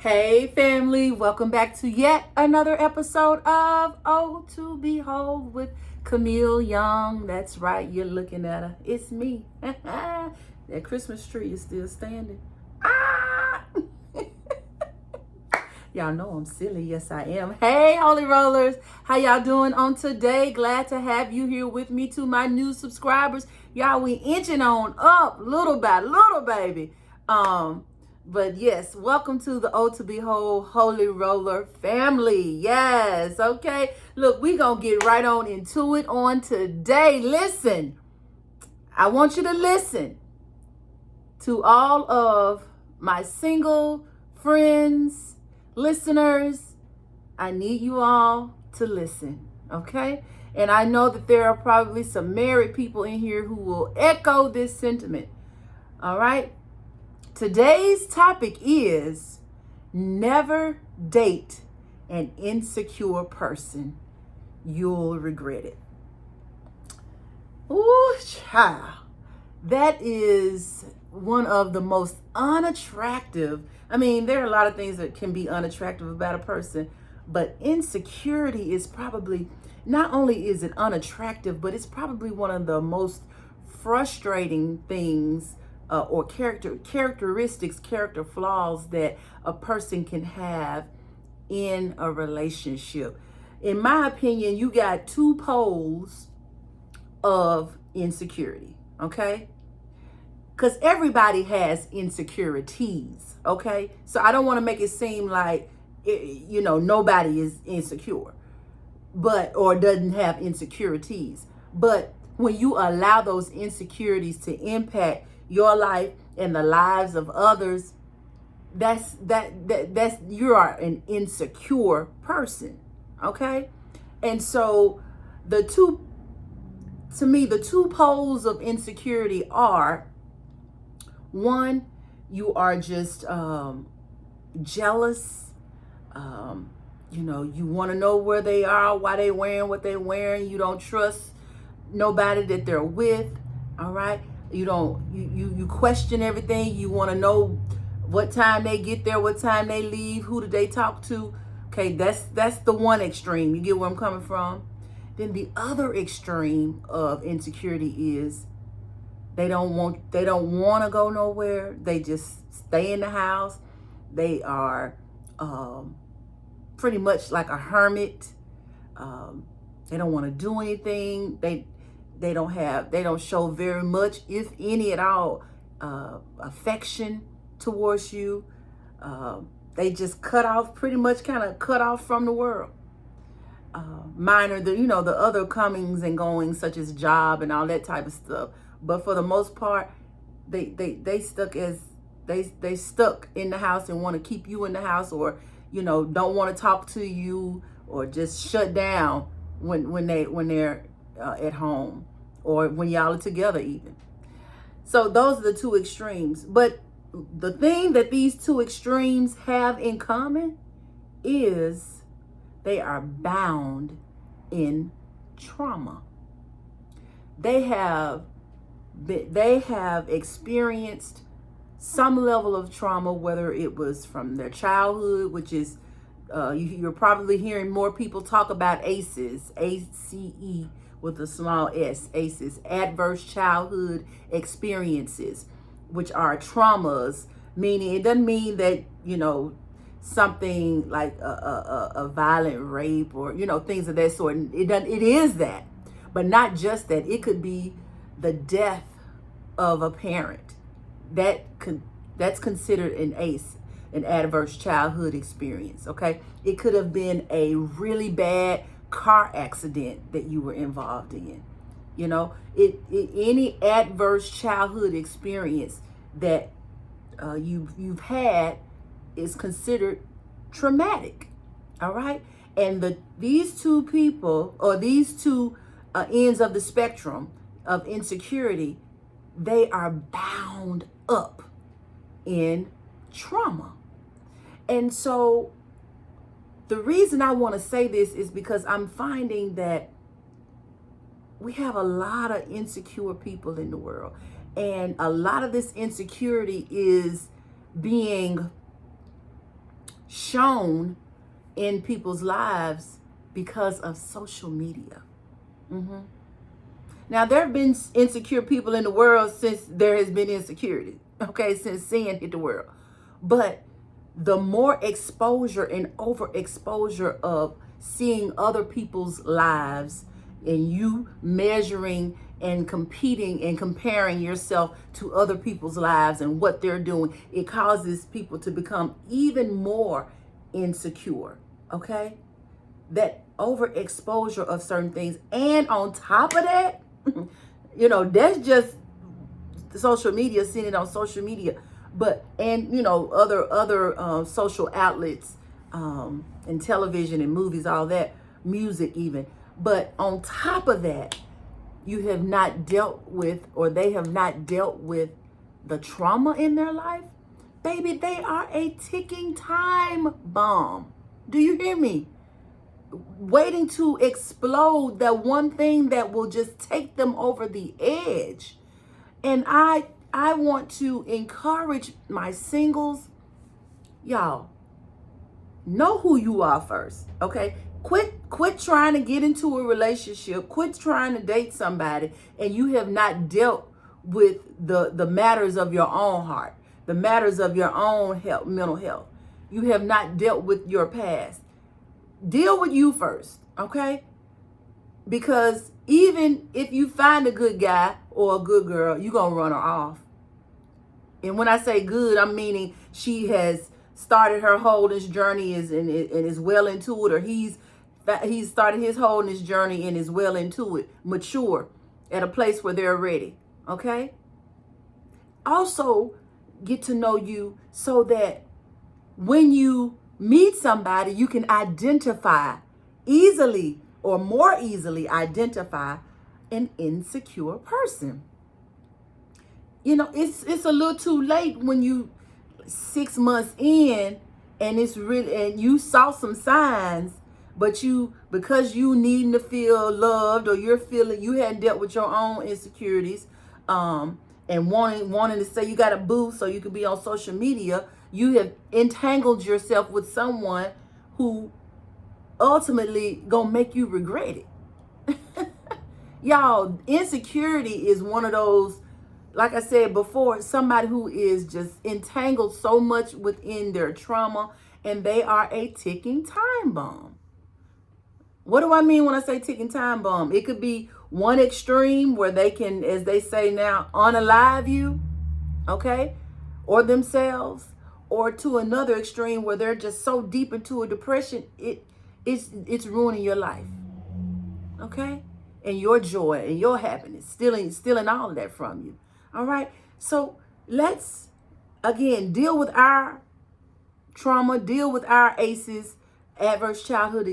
Hey family, welcome back to yet another episode of Oh to Behold with Camille Young. That's right, you're looking at her. It's me. That Christmas tree is still standing. Ah! Y'all know I'm silly. Yes, I am. Hey, Holy Rollers. How y'all doing on today? Glad to have you here with me. To my new subscribers. Y'all, we inching on up little by little, baby. But yes, welcome to the O to Behold Holy Roller family. Yes, okay. Look, we gonna get right on into it on today. Listen, I want you to listen to all of my single friends, listeners. I need you all to listen, okay? And I know that there are probably some married people in here who will echo this sentiment, all right? Today's topic is never date an insecure person. You'll regret it. Ooh, child. That is one of the most unattractive. I mean, there are a lot of things that can be unattractive about a person, but insecurity is probably, not only is it unattractive, but it's probably one of the most frustrating things or characteristics, character flaws that a person can have in a relationship. In my opinion, you got two poles of insecurity, okay? Because everybody has insecurities, okay? So I don't want to make it seem like, nobody is insecure, or doesn't have insecurities. But when you allow those insecurities to impact your life and the lives of others, that's you are an insecure person, okay? And so the two poles of insecurity are: one, you are just jealous. You want to know where they are, why they wearing what they wearing. You don't trust nobody that they're with. All right. You question everything. You want to know what time they get there, what time they leave, who did they talk to. Okay, that's the one extreme. You get where I'm coming from? Then the other extreme of insecurity is they don't want to go nowhere. They just stay in the house. They are pretty much like a hermit. They don't want to do anything. They don't show very much, if any at all, affection towards you. They just pretty much kind of cut off from the world. Minor the other comings and goings, such as job and all that type of stuff. But for the most part, they stuck in the house and want to keep you in the house, or don't want to talk to you, or just shut down when they're at home, or when y'all are together even. So those are the two extremes. But the thing that these two extremes have in common is they are bound in trauma. They have experienced some level of trauma, whether it was from their childhood, which is you're probably hearing more people talk about ACEs, ACE with a small s, ACEs, adverse childhood experiences, which are traumas. Meaning, it doesn't mean that something like a violent rape or things of that sort. It is that, but not just that. It could be the death of a parent. That's considered an ACE, an adverse childhood experience. Okay, it could have been a really bad car accident that you were involved in. Any adverse childhood experience that you've had is considered traumatic. All right, and these two people, or these two ends of the spectrum of insecurity, they are bound up in trauma. And so the reason I want to say this is because I'm finding that we have a lot of insecure people in the world. And a lot of this insecurity is being shown in people's lives because of social media. Now, there have been insecure people in the world since there has been insecurity, okay, since sin hit the world. But the more exposure and overexposure of seeing other people's lives and you measuring and competing and comparing yourself to other people's lives and what they're doing, it causes people to become even more insecure, okay? That overexposure of certain things. And on top of that, you know, that's just social media, seeing it on social media. But, and, you know, other social outlets, and television and movies, all that, music even. But on top of that, you have not dealt with, or they have not dealt with the trauma in their life. Baby, they are a ticking time bomb. Do you hear me? Waiting to explode, that one thing that will just take them over the edge. And I want to encourage my singles, y'all, know who you are first, okay? Quit trying to get into a relationship, quit trying to date somebody, and you have not dealt with the matters of your own heart, the matters of your own health, mental health. You have not dealt with your past. Deal with you first, okay? Because even if you find a good guy or a good girl, you're going to run her off. And when I say good, I'm meaning she has started her wholeness journey and is well into it, or he's started his wholeness journey and is well into it, mature, at a place where they're ready, okay? Also, get to know you so that when you meet somebody, you can identify easily, or more easily identify, an insecure person. You know, it's a little too late when you 6 months in and it's really, and you saw some signs, but because you needing to feel loved, or you're feeling you hadn't dealt with your own insecurities, and wanting to say you got a boo so you could be on social media, you have entangled yourself with someone who ultimately gonna make you regret it. Y'all, insecurity is one of those, like I said before, somebody who is just entangled so much within their trauma, and they are a ticking time bomb. What do I mean when I say ticking time bomb? It could be one extreme where they can, as they say now, unalive you, okay, or themselves, or to another extreme where they're just so deep into a depression, it's ruining your life, okay, and your joy and your happiness, stealing all of that from you. All right, so let's again deal with our trauma, deal with our ACEs, adverse childhood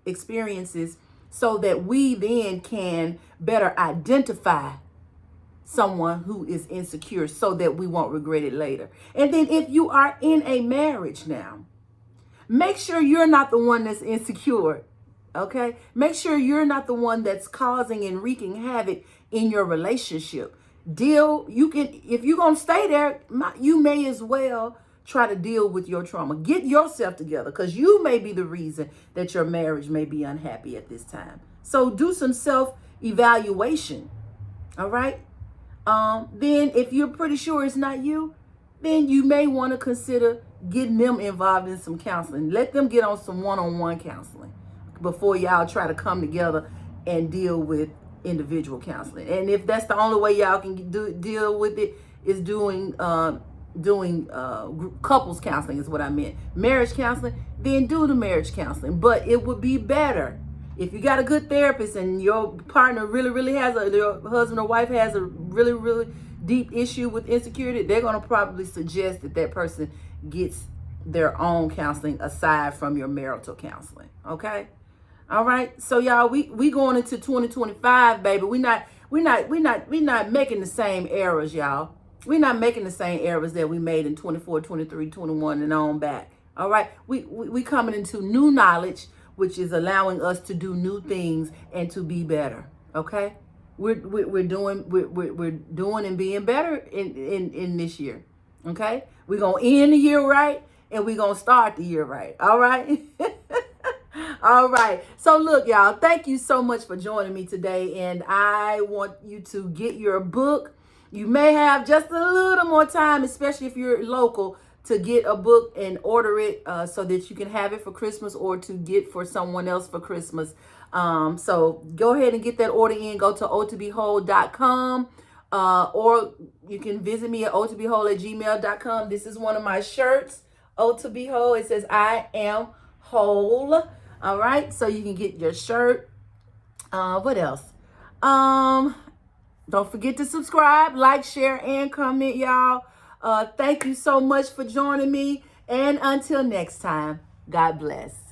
experiences, so that we then can better identify someone who is insecure, so that we won't regret it later. And then if you are in a marriage now, make sure you're not the one that's insecure, okay? Make sure you're not the one that's causing and wreaking havoc in your relationship. If you're going to stay there, you may as well try to deal with your trauma. Get yourself together, because you may be the reason that your marriage may be unhappy at this time. So do some self-evaluation, all right? Then if you're pretty sure it's not you, then you may want to consider getting them involved in some counseling. Let them get on some one-on-one counseling before y'all try to come together and deal with individual counseling. And if that's the only way y'all can deal with it, is doing couples counseling is what I meant. Marriage counseling, then do the marriage counseling. But it would be better if you got a good therapist and your partner really has your husband or wife has a really deep issue with insecurity, they're going to probably suggest that person gets their own counseling aside from your marital counseling. Okay? All right. So y'all, we going into 2025, baby. We not making the same errors, y'all. We're not making the same errors that we made in 24, 23, 21 and on back. All right. We coming into new knowledge, which is allowing us to do new things and to be better. Okay? We're doing and being better in this year. Okay? We're going to end the year right, and we're going to start the year right. All right. All right. So look, y'all, thank you so much for joining me today. And I want you to get your book. You may have just a little more time, especially if you're local, to get a book and order it so that you can have it for Christmas or to get for someone else for Christmas. So go ahead and get that order in. Go to o2behold.com or you can visit me at o2behold@gmail.com. This is one of my shirts, O to Behold. It says, I am whole. All right. So you can get your shirt. What else? Don't forget to subscribe, like, share, and comment, y'all. Thank you so much for joining me. And until next time, God bless.